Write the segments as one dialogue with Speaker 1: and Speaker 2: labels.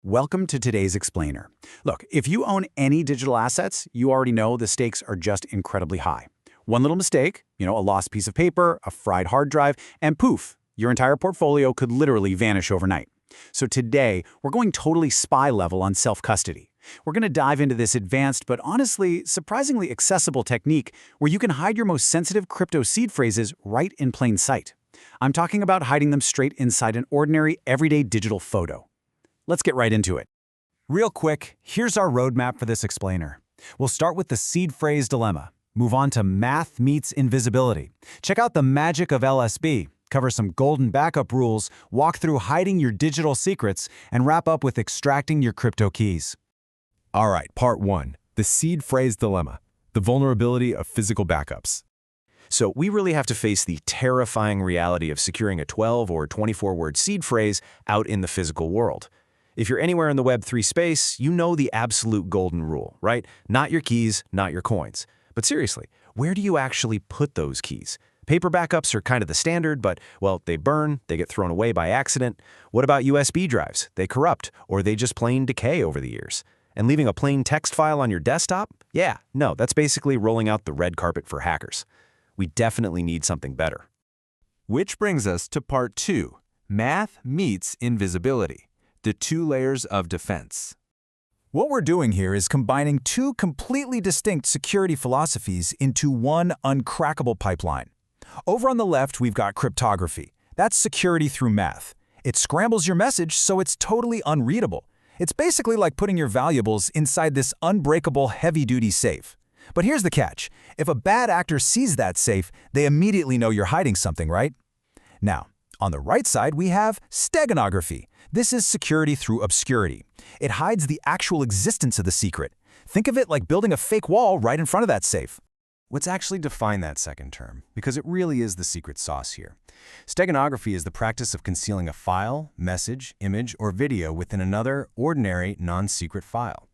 Speaker 1: Welcome to today's explainer. Look, if you own any digital assets, you already know the stakes are just incredibly high. One little mistake, a lost piece of paper, a fried hard drive, and poof, your entire portfolio could literally vanish overnight. So today, we're going totally spy level on self-custody. We're going to dive into this advanced but honestly, surprisingly accessible technique where you can hide your most sensitive crypto seed phrases right in plain sight. I'm talking about hiding them straight inside an ordinary, everyday digital photo. Let's get right into it. Real quick, here's our roadmap for this explainer. We'll start with the seed phrase dilemma, move on to math meets invisibility, check out the magic of LSB, cover some golden backup rules, walk through hiding your digital secrets, and wrap up with extracting your crypto keys.
Speaker 2: All right, part 1, the seed phrase dilemma, the vulnerability of physical backups.
Speaker 3: So we really have to face the terrifying reality of securing a 12 or 24-word seed phrase out in the physical world. If you're anywhere in the Web3 space, you know the absolute golden rule, right? Not your keys, not your coins. But seriously, where do you actually put those keys? Paper backups are kind of the standard, but, well, they burn, they get thrown away by accident. What about USB drives? They corrupt, or they just plain decay over the years. And leaving a plain text file on your desktop? Yeah, no, that's basically rolling out the red carpet for hackers. We definitely need something better.
Speaker 2: Which brings us to part 2, math meets invisibility, the 2 layers of defense.
Speaker 1: What we're doing here is combining 2 completely distinct security philosophies into one uncrackable pipeline. Over on the left, we've got cryptography. That's security through math. It scrambles your message so it's totally unreadable. It's basically like putting your valuables inside this unbreakable heavy-duty safe. But here's the catch. If a bad actor sees that safe, they immediately know you're hiding something, right? Now, on the right side, we have steganography. This is security through obscurity. It hides the actual existence of the secret. Think of it like building a fake wall right in front of that safe.
Speaker 4: Let's actually define that second term, because it really is the secret sauce here. Steganography is the practice of concealing a file, message, image, or video within another, ordinary, non-secret file.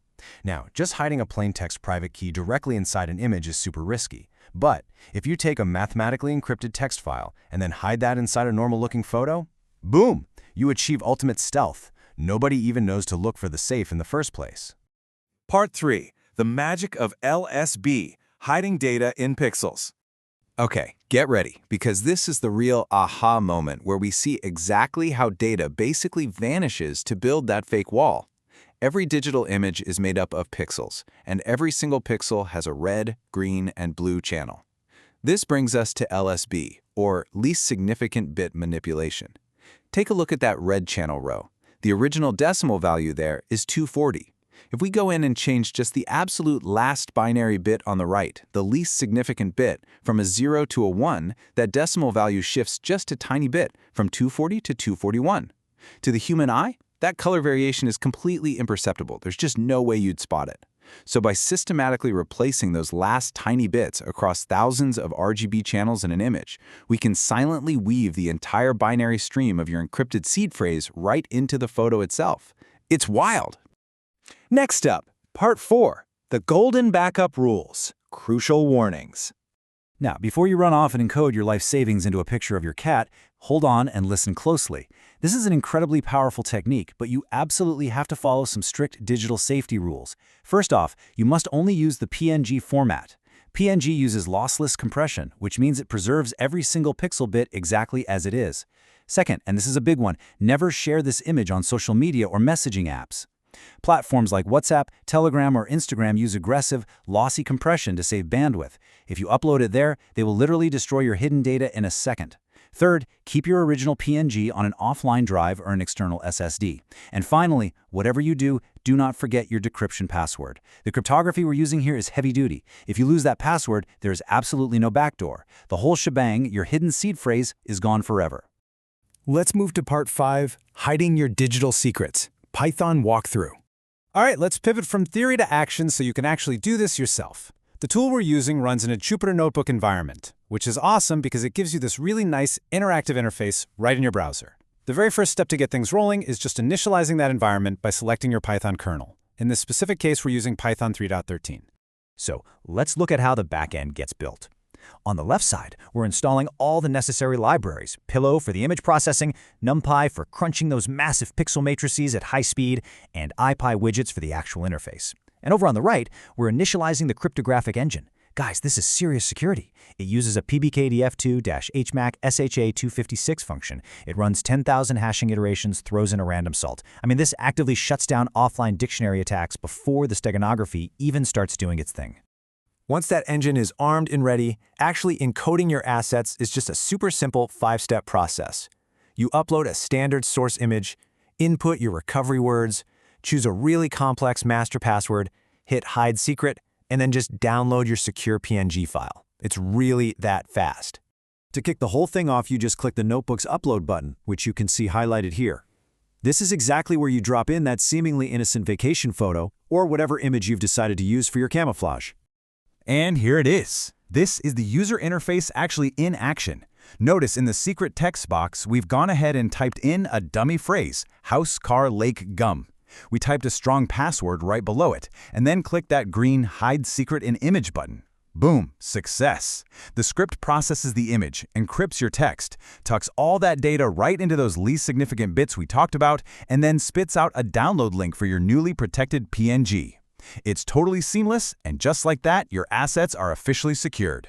Speaker 4: Now, just hiding a plain text private key directly inside an image is super risky. But if you take a mathematically encrypted text file and then hide that inside a normal-looking photo, boom! You achieve ultimate stealth. Nobody even knows to look for the safe in the first place.
Speaker 2: Part 3, the magic of LSB, hiding data in pixels.
Speaker 5: Okay, get ready, because this is the real aha moment where we see exactly how data basically vanishes to build that fake wall. Every digital image is made up of pixels, and every single pixel has a red, green, and blue channel. This brings us to LSB, or least significant bit manipulation. Take a look at that red channel row. The original decimal value there is 240. If we go in and change just the absolute last binary bit on the right, the least significant bit, from a 0 to a 1, that decimal value shifts just a tiny bit, from 240 to 241. To the human eye, that color variation is completely imperceptible. There's just no way you'd spot it. So by systematically replacing those last tiny bits across thousands of RGB channels in an image, we can silently weave the entire binary stream of your encrypted seed phrase right into the photo itself. It's wild!
Speaker 1: Next up, part 4, the golden backup rules, crucial warnings. Now, before you run off and encode your life savings into a picture of your cat, hold on and listen closely. This is an incredibly powerful technique, but you absolutely have to follow some strict digital safety rules. First off, you must only use the PNG format. PNG uses lossless compression, which means it preserves every single pixel bit exactly as it is. Second, and this is a big one, never share this image on social media or messaging apps. Platforms like WhatsApp, Telegram, or Instagram use aggressive, lossy compression to save bandwidth. If you upload it there, they will literally destroy your hidden data in a second. Third, keep your original PNG on an offline drive or an external SSD. And finally, whatever you do, do not forget your decryption password. The cryptography we're using here is heavy duty. If you lose that password, there is absolutely no backdoor. The whole shebang, your hidden seed phrase, is gone forever.
Speaker 2: Let's move to part 5, hiding your digital secrets, Python walkthrough.
Speaker 6: All right, let's pivot from theory to action so you can actually do this yourself. The tool we're using runs in a Jupyter Notebook environment, which is awesome because it gives you this really nice interactive interface right in your browser. The very first step to get things rolling is just initializing that environment by selecting your Python kernel. In this specific case, we're using Python 3.13.
Speaker 1: So let's look at how the backend gets built. On the left side, we're installing all the necessary libraries: Pillow for the image processing, NumPy for crunching those massive pixel matrices at high speed, and IPy widgets for the actual interface. And over on the right, we're initializing the cryptographic engine. Guys, this is serious security. It uses a PBKDF2-HMAC SHA-256 function. It runs 10,000 hashing iterations, throws in a random salt. I mean, this actively shuts down offline dictionary attacks before the steganography even starts doing its thing.
Speaker 3: Once that engine is armed and ready, actually encoding your assets is just a super simple 5-step process. You upload a standard source image, input your recovery words, choose a really complex master password, hit hide secret, and then just download your secure PNG file. It's really that fast.
Speaker 1: To kick the whole thing off, you just click the Notebook's upload button, which you can see highlighted here. This is exactly where you drop in that seemingly innocent vacation photo or whatever image you've decided to use for your camouflage.
Speaker 4: And here it is. This is the user interface actually in action. Notice in the secret text box, we've gone ahead and typed in a dummy phrase, house, car, lake, gum. We typed a strong password right below it, and then clicked that green Hide Secret in Image button. Boom, success. The script processes the image, encrypts your text, tucks all that data right into those least significant bits we talked about, and then spits out a download link for your newly protected PNG. It's totally seamless, and just like that, your assets are officially secured.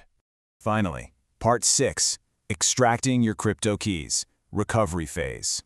Speaker 5: Finally, Part 6, Extracting your crypto keys, Recovery Phase.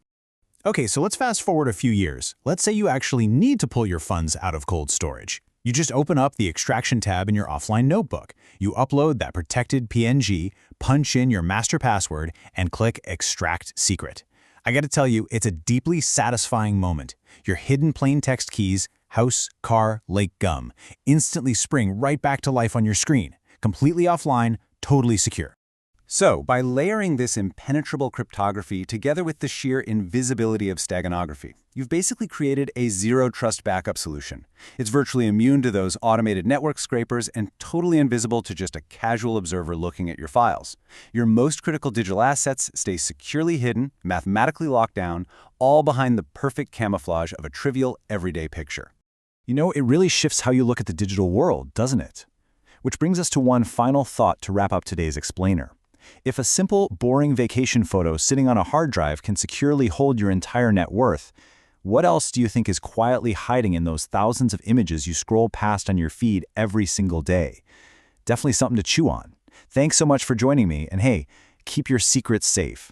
Speaker 6: Okay, so let's fast forward a few years. Let's say you actually need to pull your funds out of cold storage. You just open up the Extraction tab in your offline notebook. You upload that protected PNG, punch in your master password, and click Extract Secret. I gotta tell you, it's a deeply satisfying moment. Your hidden plain text keys, house, car, lake, gum, instantly spring right back to life on your screen, completely offline, totally secure.
Speaker 4: So, by layering this impenetrable cryptography together with the sheer invisibility of steganography, you've basically created a zero-trust backup solution. It's virtually immune to those automated network scrapers and totally invisible to just a casual observer looking at your files. Your most critical digital assets stay securely hidden, mathematically locked down, all behind the perfect camouflage of a trivial, everyday picture.
Speaker 1: You know, it really shifts how you look at the digital world, doesn't it? Which brings us to one final thought to wrap up today's explainer. If a simple, boring vacation photo sitting on a hard drive can securely hold your entire net worth, what else do you think is quietly hiding in those thousands of images you scroll past on your feed every single day? Definitely something to chew on. Thanks so much for joining me, and hey, keep your secrets safe.